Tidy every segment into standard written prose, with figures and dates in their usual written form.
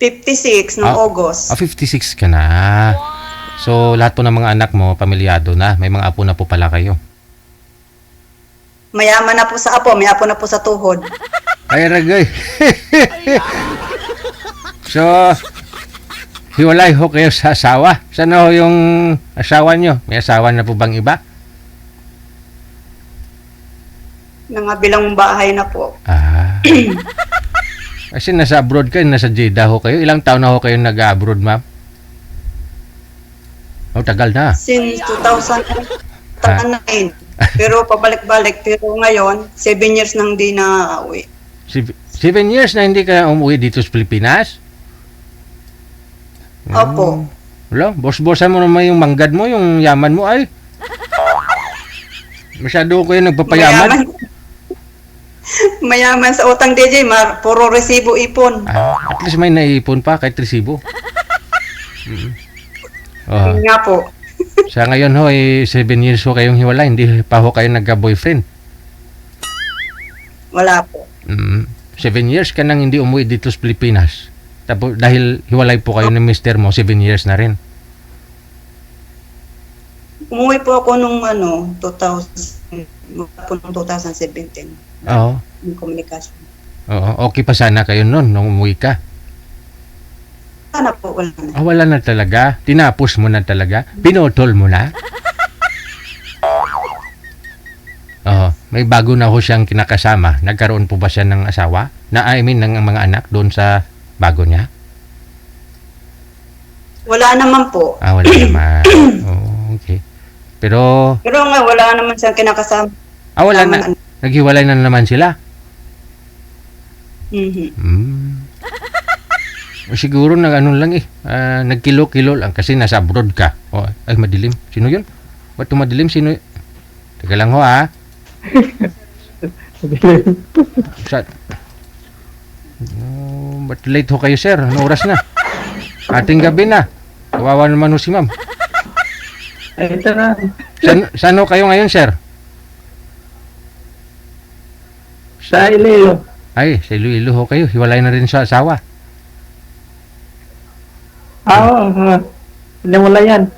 56 ng August. 56 ka na. So, lahat po ng mga anak mo, pamilyado na. May mga apo na po pala kayo. Mayaman na po sa apo, may apo na po sa tuhod. Ay, ragay. So, hiwalay ho kayo sa asawa. Saan ho yung asawa nyo? May asawa na po bang iba? Nangabilang bahay na po. Kasi nasa abroad kayo, nasa Jeddah ho kayo. Ilang taon na ho kayo nag-abroad, ma'am? Oh, tagal na. Since 2009. Pero pabalik-balik. Pero ngayon, 7 years nang di na uwi. 7 years na hindi ka umuwi dito sa Pilipinas? Opo. Wala, boss-bossan mo naman yung manggad mo, yung yaman mo ay. Masyado kayo nagpapayaman. Mayaman sa utang DJ, puro resibo ipon. At least may naiipon pa kahit resibo. Yun nga po. Sa ngayon ho, 7 years ho kayong hiwalay, hindi pa ho kayo nagka-boyfriend. Wala po. 7 years ka nang hindi umuwi dito sa Pilipinas. Tapos dahil hiwalay po kayo ng mister mo, 7 years na rin. Umuwi po ako nung 2017. Oo. Yung komunikasyon. Oo, okay pa sana kayo noon nung umuwi ka. Sana po, wala na. Wala na talaga. Tinapos mo na talaga. Pinutol mo na. May bago na ho siyang kinakasama. Nagkaroon po ba siya ng asawa? Ng mga anak doon sa bago niya? Wala naman po. Wala naman. Okay. Pero nga, wala naman siyang kinakasama. wala na. Naghiwalay na naman sila. Siguro lang nagkilo-kilo lang kasi nasa abroad ka. Ay, madilim. Sino yun? Ba't madilim? Sino yun? Teka lang ho, ba't late ho kayo, sir? Anong oras na? Ating gabi na. Kawawa naman ho si ma'am. Ito na. Saan ho kayo ngayon, sir? Sa Iloilo. Ay, sa Iloilo ho kayo. Hiwalay na rin sa asawa. Oo. Hiniwalayan.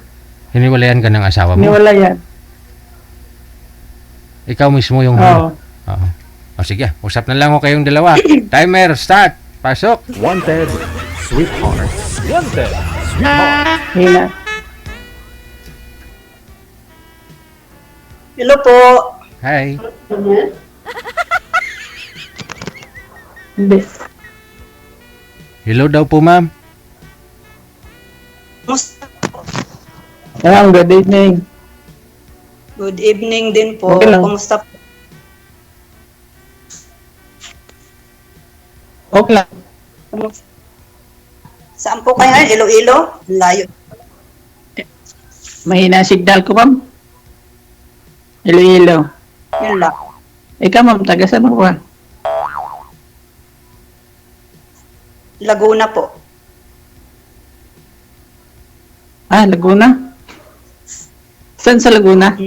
Hiniwalayan ka ng asawa mo? Hiniwalayan. Ikaw mismo yung... Oo. Sige, usap na lang ho kayong dalawa. Timer, start. Pasok. Wanted, sweetheart. Wanted, sweetheart. Hina. Hello po. Hi. Hindi. Hello daw po, ma'am. Musta? Good evening. Good evening din po. Okay lang. Kumusta po? Okay lang. Saan po kayo? Iloilo? Layo. Mahina signal ko, ma'am. Iloilo. Yun lang. Ikaw, ma'am, taga saan mo ba? Laguna po. Laguna? Saan sa Laguna?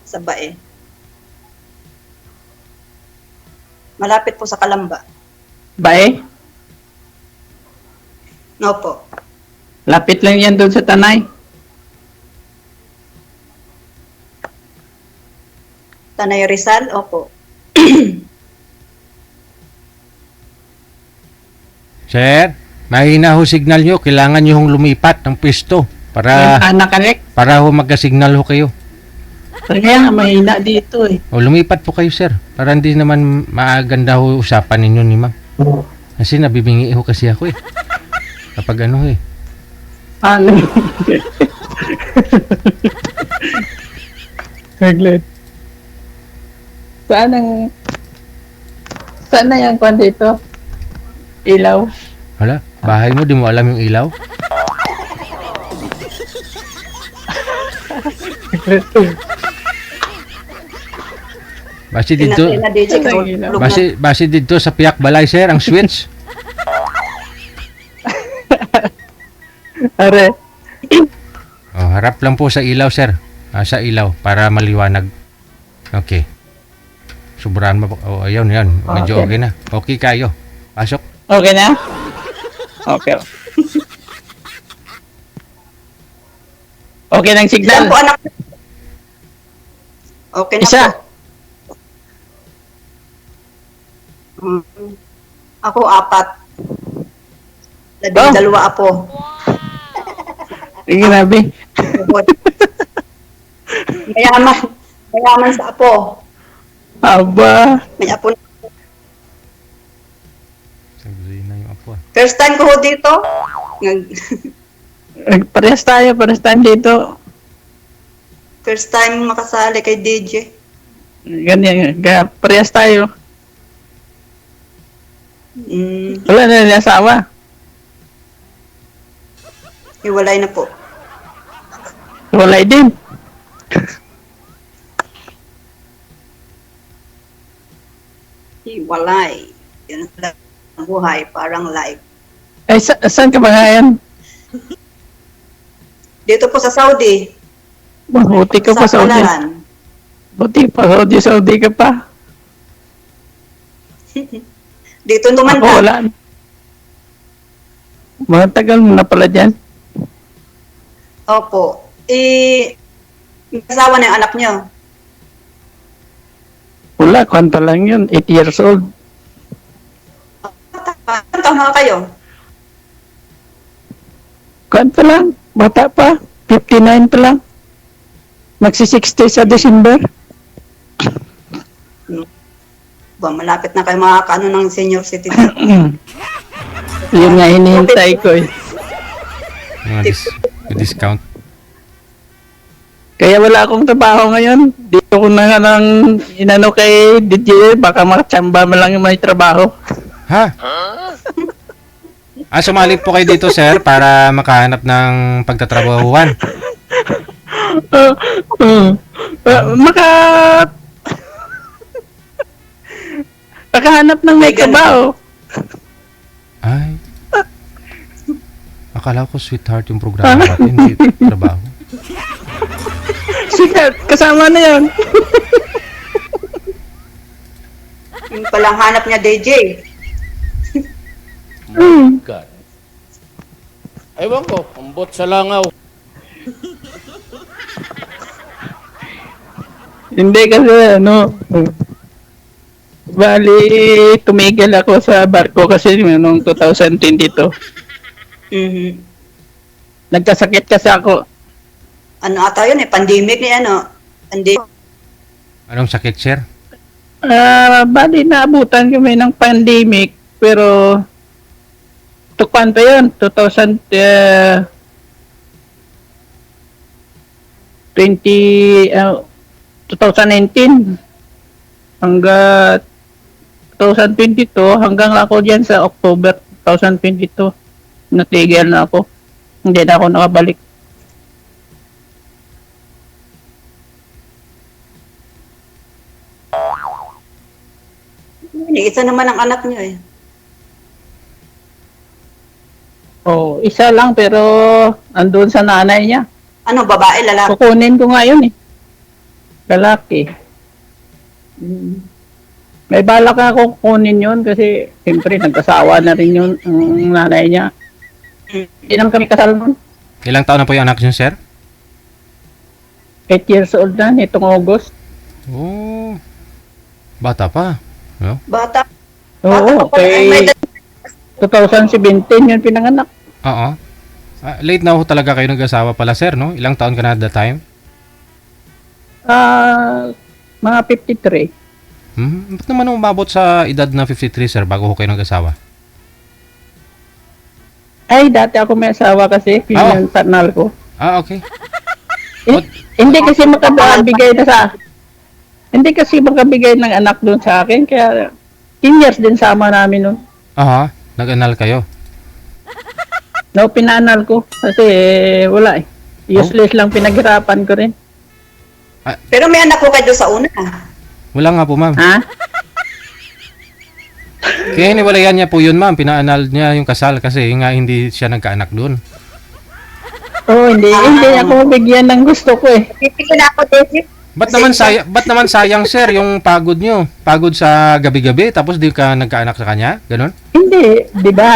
Sa Bae. Malapit po sa Kalamba. Bae? No po. Lapit lang yan doon sa Tanay. Tanay Rizal? Opo. Sir, mahina ho signal nyo. Kailangan nyo hong lumipat ng pwesto para Nakarek. ho magka-signal ho kayo. Kaya nga, mahina dito eh. Lumipat po kayo, sir. Para hindi naman maaganda ho usapan ninyo ni ma'am. Kasi nabibingi ho kasi ako eh. Kapag ano eh. Ano? Saglit. Saan na yung kwan dito? Ilaw? Wala, bahay mo, di mo alam yung ilaw? Base dito, base dito sa Piak Balay, sir, ang switch. Are. Harap lang po sa ilaw, sir. Sa ilaw, para maliwanag. Okay. Sobrahan mo po. Ayun, yan. Medyo okay na. Okay kayo. Pasok. Okay na? Okay. Okay ng Ilan signal. po anak? Okay na Isa. po. Ako, 4. Oh. 12 apo. Grabe. Mayaman. Mayaman sa apo. Aba. May apo na. Sabi na yung apo. First time ko ho dito. Parehas tayo dito. First time makasali kay DJ. Ganyan. Parehas tayo. Wala na rin asawa. Hiwalay na po. Walay din. Hiwalay. Yun ang buhay. Parang life. Ay, saan ka ba ngayon? Dito po sa Saudi. Buti ka pa Sa Saudi. Palaran. Buti pa Saudi ka pa. Dito Ako lumanda. wala. Matagal mo na pala dyan. Opo. May asawa na yung anak niyo. Wala, kwanta lang yun. 8 years old. Ilan taon na kayo? Kwanta lang. Bata pa. 59 pa lang. Magsi-60 sa December. Malapit na kayo makakaano ng senior citizen. Yun nga hinihintay ko eh. Mga discount. Kaya wala akong trabaho ngayon. Dito ko na nga ng inano kay DJ. Baka makatsamba mo lang yung may trabaho. Ha? Sumalit po kayo dito, sir, para makahanap ng pagtatrabahuan. Makahanap ng may trabaho. Ay. Akala ko sweetheart yung programa natin, hindi trabaho. Sige, kasama na yan. Yung palang hanap niya, DJ. God. Ewan ko, ambot sa langaw. Hindi kasi ano, bali tumigil ako sa barko kasi noong 2022. Mhm. Nagkasakit kasi ako. Ano ata yun eh, pandemic ni ano. Pandemic. Anong sakit, sir? Bali naabutan kami ng pandemic pero tukpan pa yun, 2019 hanggang 2022 hanggang ako diyan sa October 2022 natigil na ako, hindi na ako nakabalik. Isa naman ang anak niyo eh. Oh, isa lang pero andun sa nanay niya. Ano, babae, lalaki? Kukunin ko nga yun eh. Lalaki. May balak ako kukunin yun kasi siyempre nagkasawa na rin yun ang nanay niya. Hindi naman kami kasal nun. Ilang taon na po yung anak niyo, sir? 8 years old na nitong August. Oh. Bata pa. No? Bata. Oo, Bata pa pala, may kay 2017 yun pinanganak. Oo. Late na ho talaga kayo nag-asawa pala, sir, no? Ilang taon ka na at that time? Mga 53. Ba't naman umabot sa edad na 53, sir, bago ho kayo nag-asawa? Ay, dati ako may asawa kasi, pinantanal ko. Okay. Hindi kasi makabigay na sa... Hindi kasi makabigay ng anak doon sa akin, kaya 10 years din sama namin nun. Aha, nag-anal kayo. No, pinanal ko kasi wala eh. Useless lang pinaghirapan ko rin. Pero may anak ko kayo doon sa una. Wala nga po, ma'am. Ha? Kaya iniwalayan niya po yun, ma'am. Pinaanal niya yung kasal kasi nga hindi siya nagkaanak doon. Oo, hindi ako bigyan ng gusto ko eh. Pipili na ako, DJ. Ba't naman sayang sir yung pagod nyo? Pagod sa gabi-gabi tapos di ka nagkaanak sa kanya? Ganon? Hindi, di ba,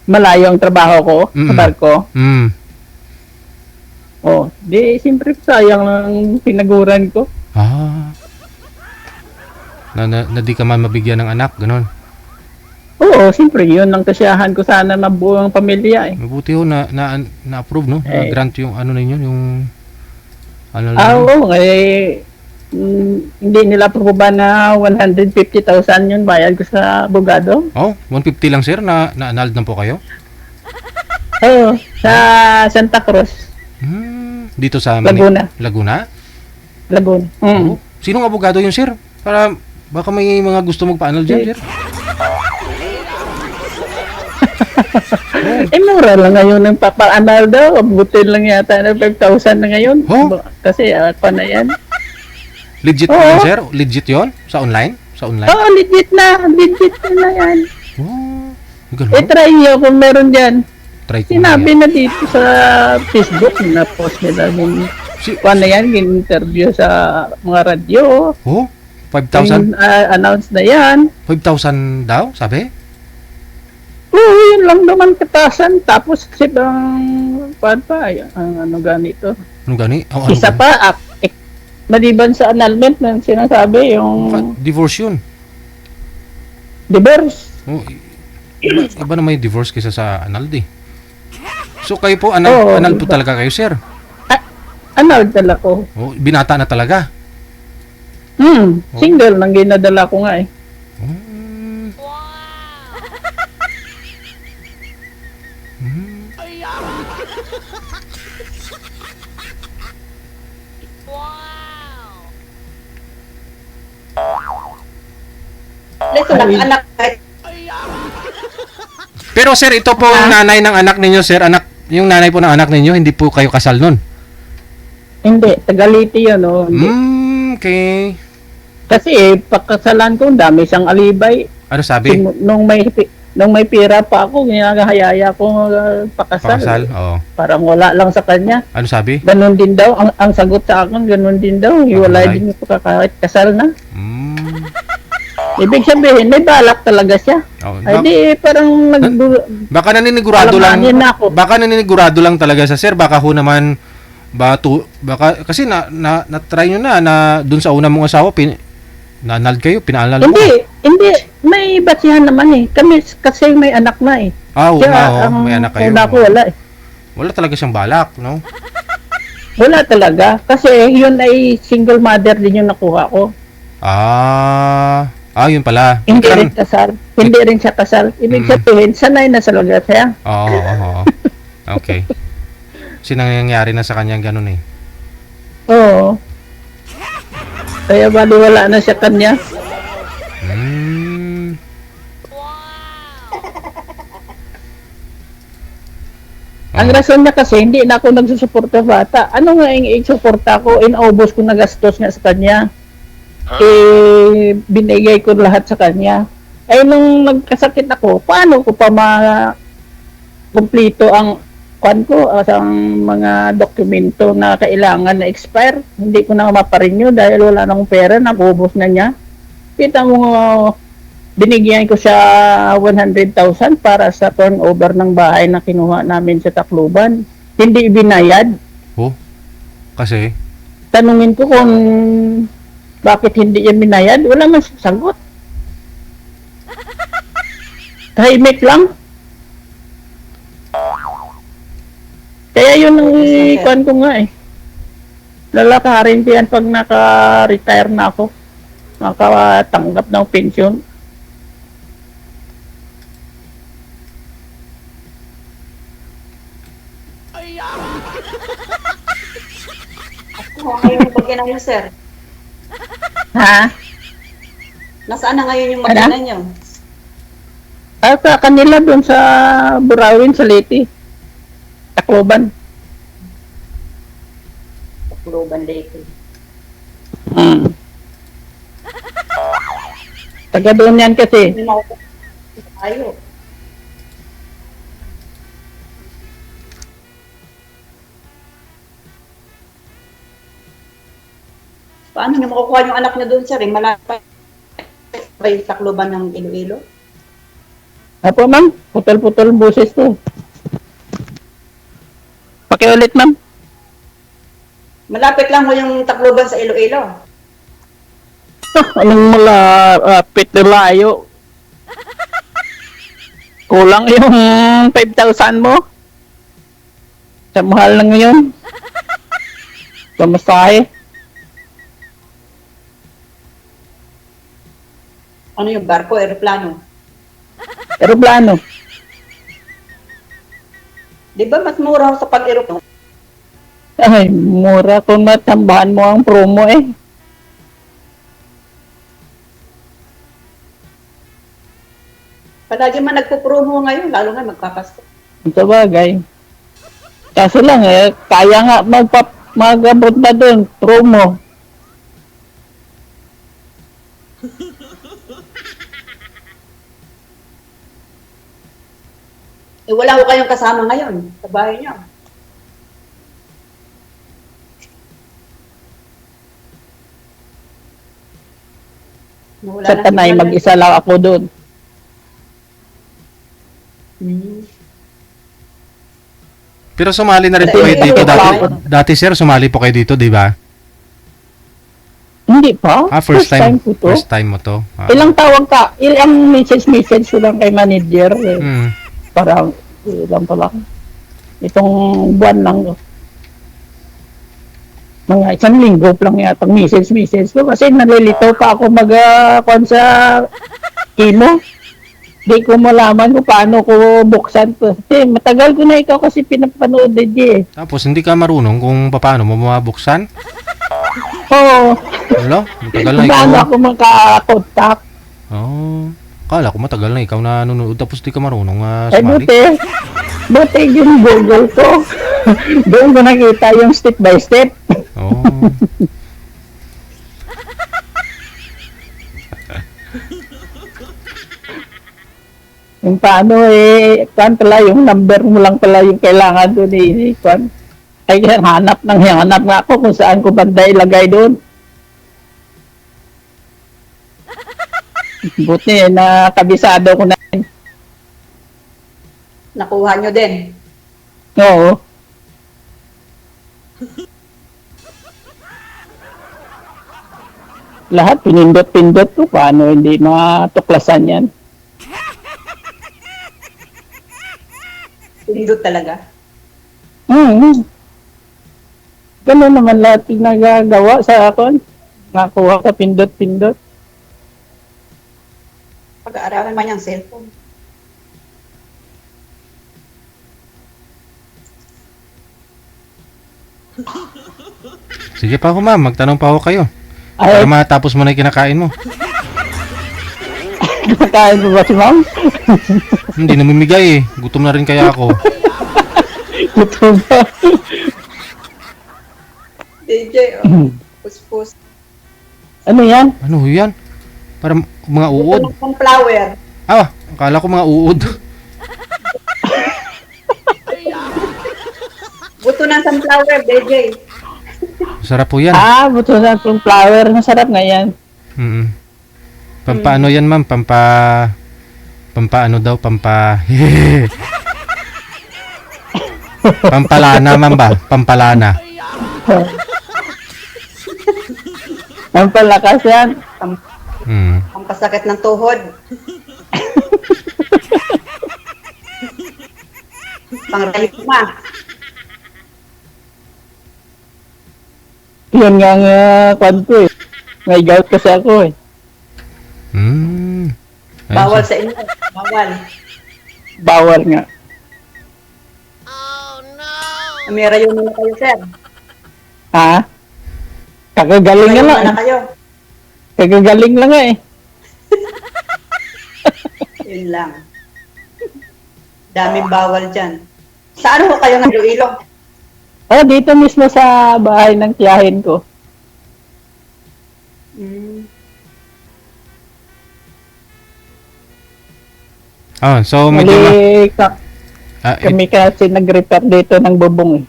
malayo ang trabaho ko sa barko. Mm. Oh, di, siyempre sayang lang pinaguran ko. Ah. Na di ka man mabigyan ng anak, ganon. Oo, siyempre, yun ang kasiyahan ko sana na buong pamilya eh. Mabuti ho na-approve, no? Eh. Na-grant yung ano ninyo, yung ano lang. Oo, hindi nila aproba na 150,000 yun bayad ko sa abogado. Oh, 150 lang sir, na-annulled na po kayo? Oo, sa Santa Cruz, Dito sa Laguna. Laguna? Laguna. Oh. Sinong abogado yun sir? Para baka may mga gusto magpa-annul dyan, sir. Mura lang ngayon ng papa-anal daw. Abutin lang yata ng 5,000 na ngayon. Oh? Kasi pa na yan. Legit Oo. yun, sir? Legit yun? Sa online? Sa online? Oo, legit na. Legit na yan. Oh, ganun. Try nyo kung meron dyan. Try ko Sinabi na yan. na dito sa Facebook, na-post nila yung na yan, interview sa mga radyo. Oh, 5,000? Announce na yan. 5,000 daw, sabi? Oo, yun lang naman katasan. Tapos kasi ano ganito. Ano gani? Oh, ano Isa gani? pa, maliban sa annulment na sinasabi, yung Divorce yun. divorce. Oh, iba na may divorce kaysa sa annulled eh. So kayo po, Oo, annulled po iba. talaga kayo, sir? Annulled talaga ko. Oh, binata na talaga. Single nang ginadala ko nga eh. Lito, anak. Pero sir, ito po ang nanay ng anak ninyo, sir. Yung nanay po ng anak ninyo, hindi po kayo kasal nun. Hindi, Tagaliti yun. Oh. Hindi. Okay. Kasi pagkasalan ko, ang dami siyang alibay. Ano sabi? Nung may pira pa ako, ginagahayaya ko pakasal. Pakasal? Oo. Parang wala lang sa kanya. Ano sabi? Ganon din daw. Ang sagot sa akin, ganon din daw. Hiwalay Alright. din ko kahit kasal na. Mm. Ibig sabihin, may balak talaga siya. Oh, Ay di, parang baka naninigurado lang. Alamanin na ako. Baka naninigurado lang talaga sa sir. Baka ho naman baka kasi na-try nyo na dun sa una mong asawa na-annulled kayo, pinaalal mo. Hindi. May basihan naman eh. Kami kasi may anak na eh. May anak kayo. Una ko wala eh. Wala talaga siyang balak, no? Wala talaga. Kasi yun ay single mother din yung nakuha ko. Yun pala. Hindi rin kasal. Hindi rin siya kasal. Ibig sabihin, sanay na sa lugar siya. Oo. Okay. Kasi nangyayari na sa kanya ganun eh. Oo. Kaya baliwala na siya kanya. Ang rason niya kasi, hindi na ako nagsusuporta bata. Ano nga yung isuporta ko? Inaubos ko na gastos nga sa kanya. Binigay ko lahat sa kanya. Nung nagkasakit ako, paano ko pa kumpleto ang ang mga dokumento na kailangan na expire? Hindi ko na maparenew dahil wala nang pera, naubos na niya. Kita mo, binigyan ko siya 100,000 para sa turnover ng bahay na kinuha namin sa Tacloban. Hindi ibinayad. Oh? Kasi? Tanungin ko kung bakit hindi yan binayad, wala man sagot. Tahimik lang. Kaya yun ang ikuan ko nga eh. Lalakarin ko yan pag naka-retire na ako. Makatanggap ng pension. Ngayon yung bagyan niyo, sir. Ha? Nasaan na ngayon yung bagyan niyo? Sa kanila doon sa Burawin, sa Leyte. Tacloban. Tacloban Leyte. Taga doon yan kasi. Hindi na ako tayo. Paano niya makukuha yung anak niya doon, sir? Eh, malapit ba yung Tacloban ng Iloilo? Apo, ma'am. Putol-putol boses ko. Pakiulit, ma'am. Malapit lang mo yung Tacloban sa Iloilo. Anong malapit na layo? Kulang yung 5,000 mo? Sa mahal na ngayon. Pamasahe. Ano yung barko, aeroplano? Aeroplano. Di ba mas mura sa pag-aeroplano? Ay, mura kung matambahan mo ang promo eh. Palagi man nagpo-promo ngayon, lalo nga magpapasko. Sa bagay. Kaso lang eh, kaya nga mag-abot na doon, promo. Eh, wala ko kayong kasama ngayon sa bahay niyo. Wala Sa na Tanay, signal. mag-isa lang ako doon. Hmm. Pero sumali na rin po kayo Eh, dito dati. eh, Dati sir, sumali po kayo dito, di ba? Hindi pa. First time ko to. First time mo to. Ilang tawag ka, ilang message ko lang kay manager. Eh. Hmm. Parang, ilang pa lang. Itong buwan lang. Mga isang linggo pa lang yata message ko kasi nalilito pa ako mag-kon sa kimo. Di ko malaman kung paano ko buksan ko. Kasi matagal ko na ikaw kasi pinapanood din eh. Tapos hindi ka marunong kung paano mo mabuksan? Oo. Wala, matagal na ikaw. Paano ako makakontak? Oh, kala ko matagal na ikaw na nanonood tapos di ka marunong Eh sumali. buti yung Google ko. Doon ko nakita yung step by step. Oh. Yung paano eh, kwan pala yung number mo lang pala yung kailangan doon eh, kwan. Ay, hanap nga ako kung saan ko banda ilagay doon. Buti na kabisado ko na. Nakuha nyo din. Oo. Lahat pinindot-pindot ko, paano hindi matuklasan yan? Pindot talaga. Ganun naman lahat yung nagagawa sa akin. Nakuha ka pindot-pindot. Pag-aaralan man yung cellphone. Sige pa ako ma'am, magtanong pa ako kayo. Ay, Para matapos mo na yung kinakain mo. kumakain mo ba si ma'am? Hindi namimigay eh. Gutom na rin kaya ako. Gutom ba? DJ, oh. Puspus. Ano yan? Ano yan? Para mga uod. Ito ng sunflower. Ah, akala ko mga uod. Buto ng sunflower, DJ. Sarap po yan. Buto na itong flower. Masarap nga yan. Mm. Pampaano yan ma'am? Pampaano daw? Pampalana ma'am ba? Pampalana. Ang palakas yan. Mm. Ang pasakit ng tuhod. Pangrayuma. Yun nga kwan ko eh. May gout kasi ako eh. Mm. Ayun, Bawal sir. sa inyo. Bawal. Bawal nga. May rayuma na kayo, sir. Ha? Kagagaling nga Rayuma lang. na kayo. Kagagaling lang nga eh. Yun lang. Daming bawal dyan. Saan ho kayo ng Iloilo? Dito mismo sa bahay ng tiyahin ko. So medyo Mali ah, kami kasi nag-repair dito ng bubong eh.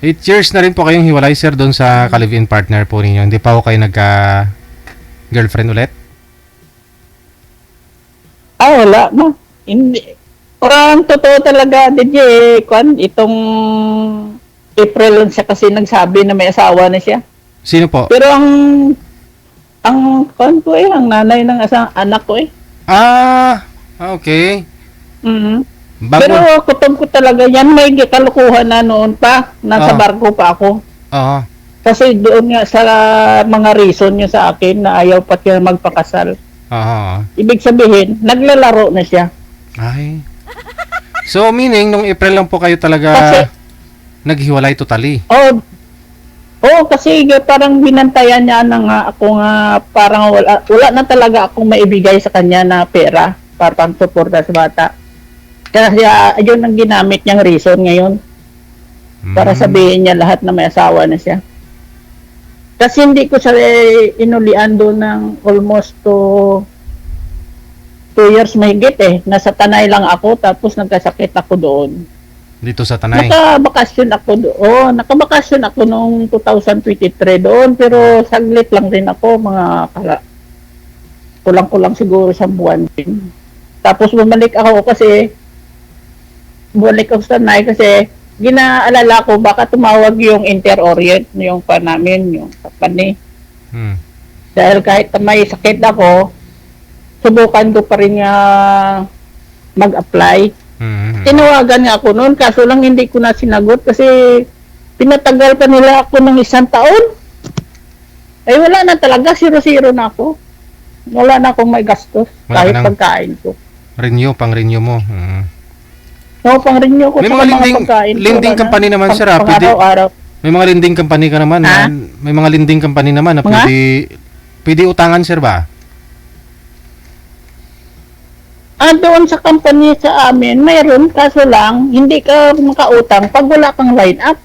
8 years na rin po kayong hiwalay, sir, doon sa ka-live-in partner po ninyo. Hindi pa po kayo nagka-girlfriend ulit? Wala na. Hindi. Parang totoo talaga, DJ, itong April lang siya kasi nagsabi na may asawa na siya. Sino po? Pero ang nanay ng anak ko eh. Okay. Mhm. Bago, Pero kutob ko talaga yan, may kalukuhan na noon pa, nasa Ah. barko pa ako. Oo. Kasi doon nga sa mga reason niya sa akin na ayaw pa siya magpakasal. Oo. Ibig sabihin, naglalaro na siya. Ay. So, meaning, nung April lang po kayo talaga Kasi- naghiwalay totally. Kasi parang binantayan niya na nga ako nga parang wala na talaga akong maibigay sa kanya na pera para pang-suporta sa bata. Kaya yun ang ginamit niyang reason ngayon para sabihin niya lahat na may asawa na siya. Kasi hindi ko siya inulian doon ng almost 2 years mahigit eh. Nasa Tanay lang ako tapos nagkasakit ako doon. Dito sa Tanay. Nakabakasyon ako doon. Nakabakasyon ako noong 2023 doon pero saglit lang din ako, kulang-kulang siguro sa buwan din. Tapos bumalik ako sa Tanay kasi ginaalala ko baka tumawag yung Inter-Orient, yung pa namin, yung company. Dahil kahit may sakit ako, subukan ko pa rin mag-apply. Tinawagan nga ako noon, kaso lang hindi ko na sinagot kasi pinatagal pa nila ako ng 1 taon. Ay wala na talaga, 0-0 na ako. Wala na akong may gastos, Wala kahit ka nang- pagkain ko. Pang-renew mo. Pang renew ko May sa mga pagkain ko. lending company naman, sir, ah. Pang-araw-araw. May mga lending company ka naman. Ha? May mga lending company naman na Mga? pwede utangan, sir ba? Doon sa company sa amin, mayroon, kaso lang, hindi ka makautang pag wala kang line up.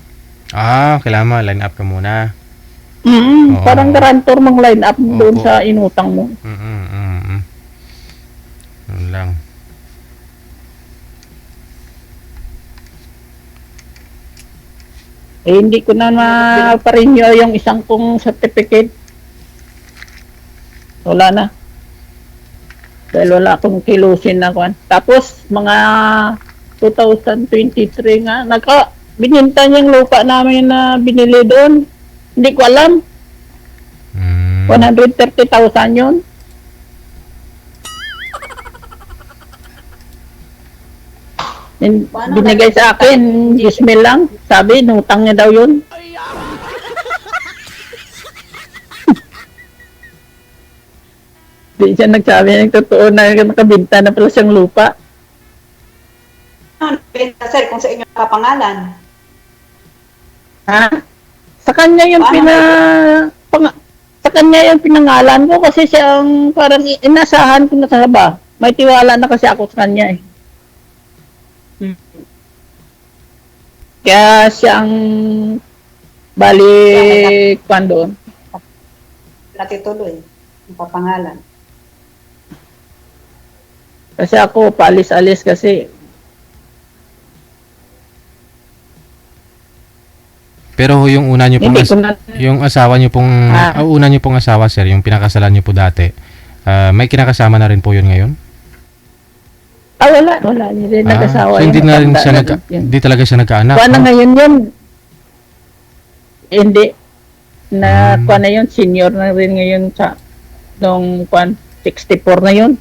Kailangan line up ka muna. Oo. Parang garantor mong line up doon Opo. sa inutang mo. Yun lang. Hindi ko na ma-renew yung isang kong certificate. Wala na. Dahil wala akong kilusin na kwan. Tapos, mga 2023 nga, bininta niyang lupa namin na binili doon. Hindi ko alam. 130,000 yun. Binigay sa akin, 10,000 lang. Sabi, nutang niya daw yun. Di siya nagsabi ng totoo na nakabinta na pala siyang lupa. Sir, kung sa inyo nakapangalan. Ha? Sa kanya yung sa kanya yung pinangalan ko kasi siya ang parang inasahan ko na sa ba. May tiwala na kasi ako sa kanya eh. Kaya siya ang balik doon. Natituloy. Ang papangalan. Kasi ako paalis-alis kasi Pero yung una nyo pong hindi ko na yung asawa nyo pong una nyo pong asawa, sir, yung pinakasalan nyo po dati, may kinakasama na rin po yun ngayon? wala hindi rin nag-asawa. So hindi yung na rin matanda siya na yun. hindi talaga siya nagkaanak. Kuha na no? ngayon yun. Hindi. Kuha na yun. Senior na rin ngayon sa nung 64 na yun.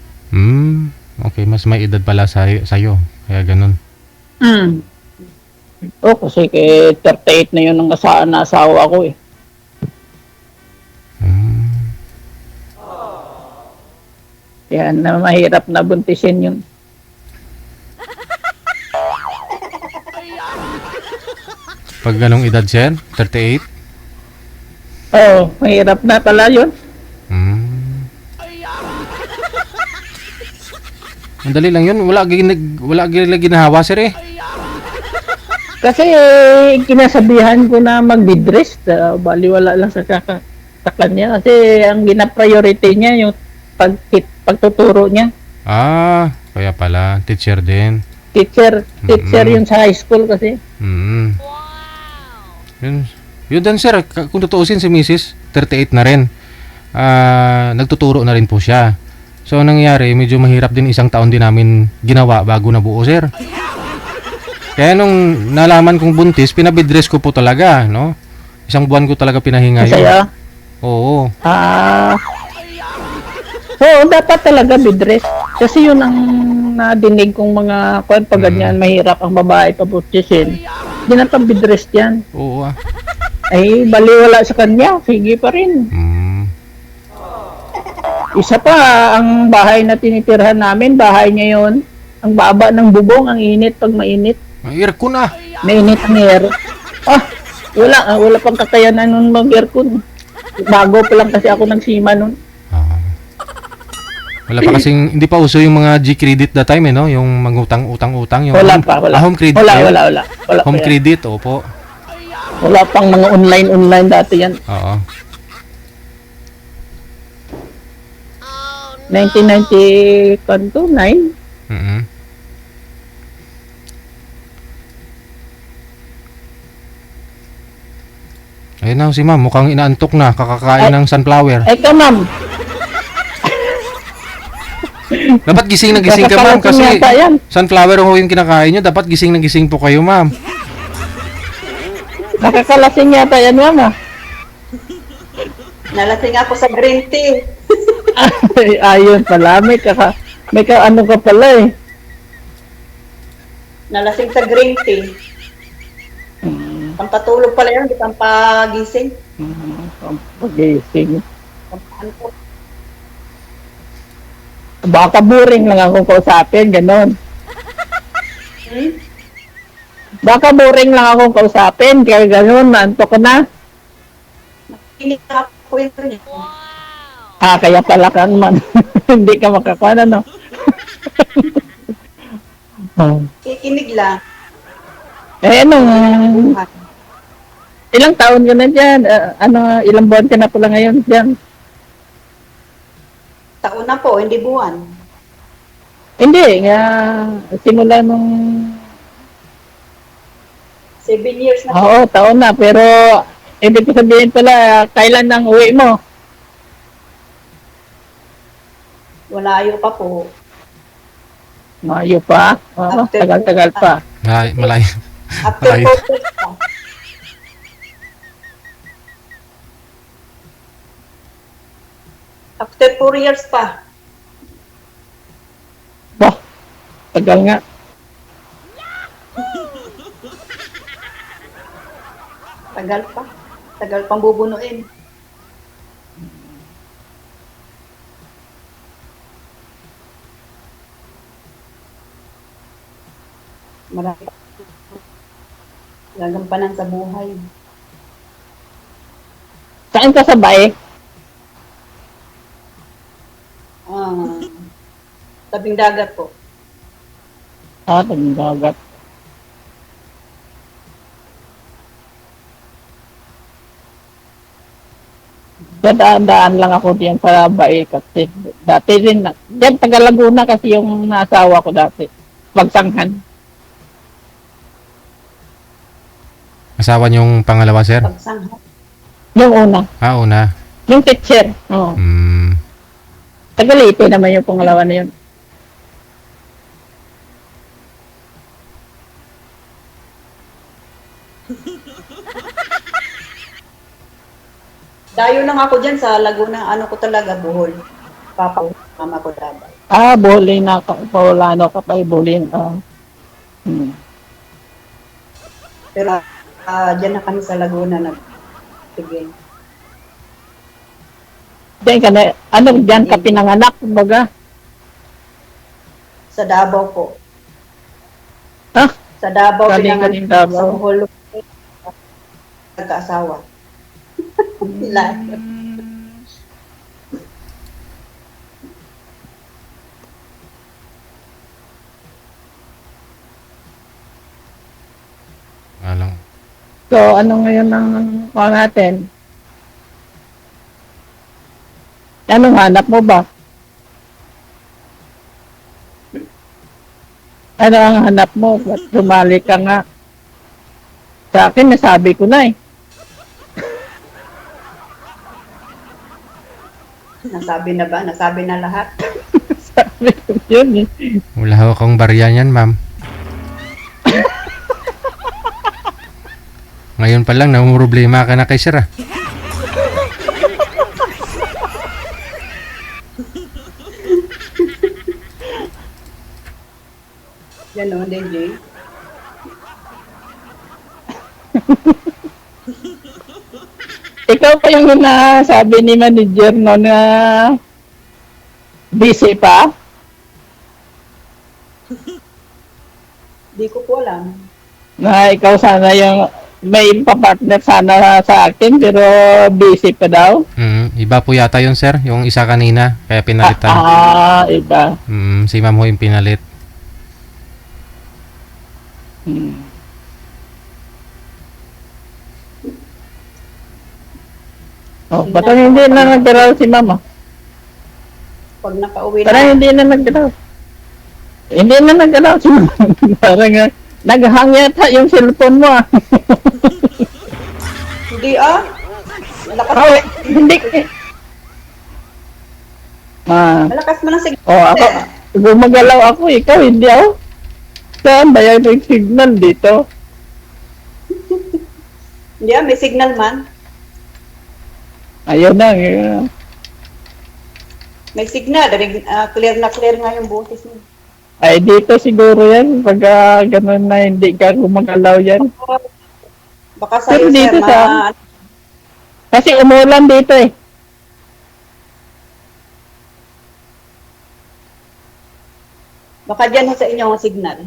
Okay, mas may edad pala sa'yo. Kaya ganun. Kasi 38 na yun ang asawa ko eh. Yan, na mahirap na buntisin yun. Pag ganong edad, sir, 38? Mahirap na pala yun. Ang dali lang yun. Wala ginahawa, sir eh. Kasi kinasabihan ko na mag-bidrest. Baliwala lang sa kanya. Kasi ang gina-priority niya yung pagtuturo niya. Kaya pala. Teacher din. Teacher yun sa high school kasi. Yun din sir, kung tutuusin si Mrs. 38 na rin. Nagtuturo na rin po siya. So nangyari, medyo mahirap din, isang taon din namin ginawa bago nabuo sir. Kaya nung nalaman kong buntis, pinabidress ko po talaga, no? Isang buwan ko talaga pinahinga yun. Masaya. Oo. Oo, dapat talaga bidress. Kasi yun ang nadinig kong mga kwan pag ganyan, mahirap ang babae pabutisin. Hindi na pang bidress yan. Oo ah. Ay, baliwala sa kanya. Sige pa rin. Isa pa, ang bahay na tinitirhan namin, bahay niya yun. Ang baba ng bubong, ang init pag mainit. May aircon ah. Mainit ang air. Wala pang kakayanan nun mag-aircon. Bago pa lang kasi ako nagsima nun. Wala pa kasing, hindi pa uso yung mga G-credit that time no? Yung mangutang-utang-utang. Yung Wala pa. home credit. Wala Home pa yan. credit, opo. Wala pang mga online dati yan. Oo. 1990 kanto, 9. Mhm. Ayun na si ma'am, mukhang inaantok na, kakakain ng sunflower. Ikaw, ma'am. Dapat gising na gising ka ma'am kasi Nakakalasin yata yan. sunflower ho yung kinakain nyo, dapat gising na gising po kayo ma'am. Nakakalasing yata yan, ma'am. Nalasing ako sa green tea. Ayun pala, may ano ka pala eh. Nalasing sa green tea. Pampatulog pala yun, di pampagising. Pagising. Pampaantok. Baka boring lang akong kausapin, ganon. Baka boring lang akong kausapin, kaya ganon, naantok ka na. Nakikinig ako ito niya. Kaya pala kang man. Hindi ka makakuha, no? Kikinig lang. Ilang taon ka na dyan? Ilang buwan ka na pala ngayon dyan? Taon na po, hindi buwan. Hindi, simula nung... 7 years na po. Oo, taon na, pero ibig ko sabihin pala, kailan nang uwi mo? Malayo pa po. Mayo pa? Oo, tagal-tagal pa. Malayo. After Malayo. 4 years pa. After 4 years pa. Bah, tagal nga. Tagal pa. Tagal pang bubunuin. Marami pa. Gagampanan sa buhay. Saan ka sabay? Tabing dagat po. Dagat. Dadaan lang ako diyan sa Bae kasi dati rin, diyan taga Laguna kasi yung naasawa ko dati. Pagsanghan. Asawa niyong pangalawa sir? Pagsangha. Yung una. Una. Yung teacher. Oo. Taga Leyte naman yung pangalawa na yun. Dayo lang ako dyan sa Laguna, ano ko talaga, Bohol. Papa ko, mama ko dapat. Bowling na ka. Paulano ka pa, bowling. Pero dyan na kami sa Laguna sige. Diyan ka na, diyan ka pinanganak, kumbaga. Sa Davao po. Ha? Sa Davao, Galing ka pinanganak din Davao. sa Bohol. Nagkaasawa. Lahat. Alang. So, ano ngayon ang kuha natin? Anong hanap mo ba? Ano ang hanap mo? Ba't sumali ka nga? Sa akin, nasabi ko na eh. Nasabi na ba? Nasabi na lahat? Sabi ko yun eh. Wala ho akong barya niyan, ma'am. Ngayon pa lang, namumroblema ka na kay sir, ah. Yan o, DJ. Ikaw pa yung sabi ni manager no na busy pa? Di ko po alam. Na ikaw sana yung may papartner sana sa akin pero busy pa daw? Iba po yata yun, sir. Yung isa kanina, kaya pinalitan. Iba. Si ma'am ho yung pinalit. Hmm. Oh, ba't hindi na nagdaraw si mama? Pag nakauwi Parang na, hindi na nagdaraw. Hindi na nagdaraw si mama. Parang naghang yata yung cellphone mo ah. hindi ah. Malakas, Oh, hindi. malakas mo ng signal. Oh, ako, gumagalaw ako, ikaw hindi ako. Saan ba yung signal dito? Hindi ah, may signal man. Ayun na. Yun. May signal. Clear na clear nga yung boses mo. Ay, dito siguro yan. Pag ganun na hindi ka gumagalaw yan. Baka Pero sa'yo, dito sir, sa- Kasi umulan dito eh. baka dyan ho sa inyo ang signal.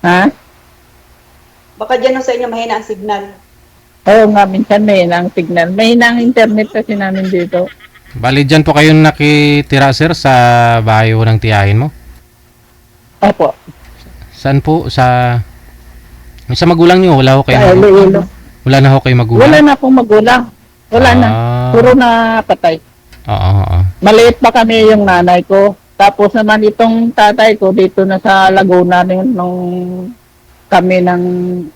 Ha? Baka dyan ho sa inyo mahina ang signal. Oo nga, minsan may hinang signal. May hinang internet kasi namin dito. Bali, dyan po kayong nakitira, sir, sa bahay ho ng tiyahin mo? Opo. Saan po? Sa magulang niyo? Wala ho Sa kayo Iloilo. Wala na ho kayo magulang? Wala na akong magulang. Wala na. Ah. Puro na patay. Oo, oo. Maliit pa kami yung nanay ko. Tapos naman itong tatay ko dito na sa Laguna nung kami ng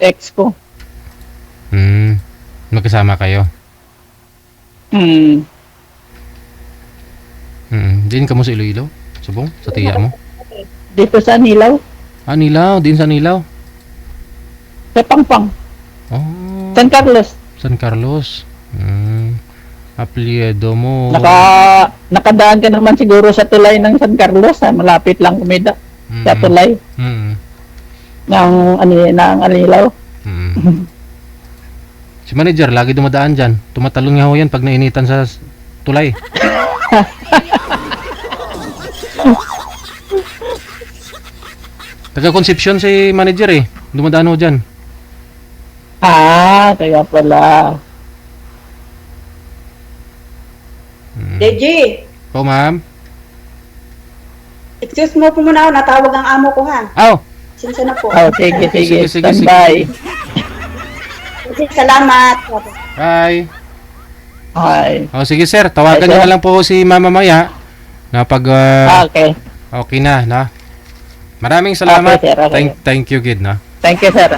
ex ko. Magkasama kayo? Hmm. Din ka mo sa Iloilo? Subong? Sa tiya mo? Dito sa Nilaw. Ah, Nilaw. Din sa Nilaw. Sa Pangpang. Oh, San Carlos. San Carlos. Apelyido mo. Nakadaan ka naman siguro sa tulay ng San Carlos. Malapit lang kumida. Sa tulay ng Anilaw. Si manager, lagi dumadaan dyan. Tumatalon nga ho yan pag nainitan sa tulay. Taga-Concepcion si manager eh. Dumadaan ho dyan. Kaya pala. DJ, Po, ma'am. excuse mo po muna ako. Natawag ang amo ko ha. Aw! Sinsa na po. Oh, sige. Sige. Standby. Sige, salamat. Bye! Hi. O, sige sir. Tawagan Ay, nyo sir. na lang po si mama maya. Na pag Okay. okay na, na. Maraming salamat. Okay, sir. Okay. Thank you, kid, na. Thank you, sir.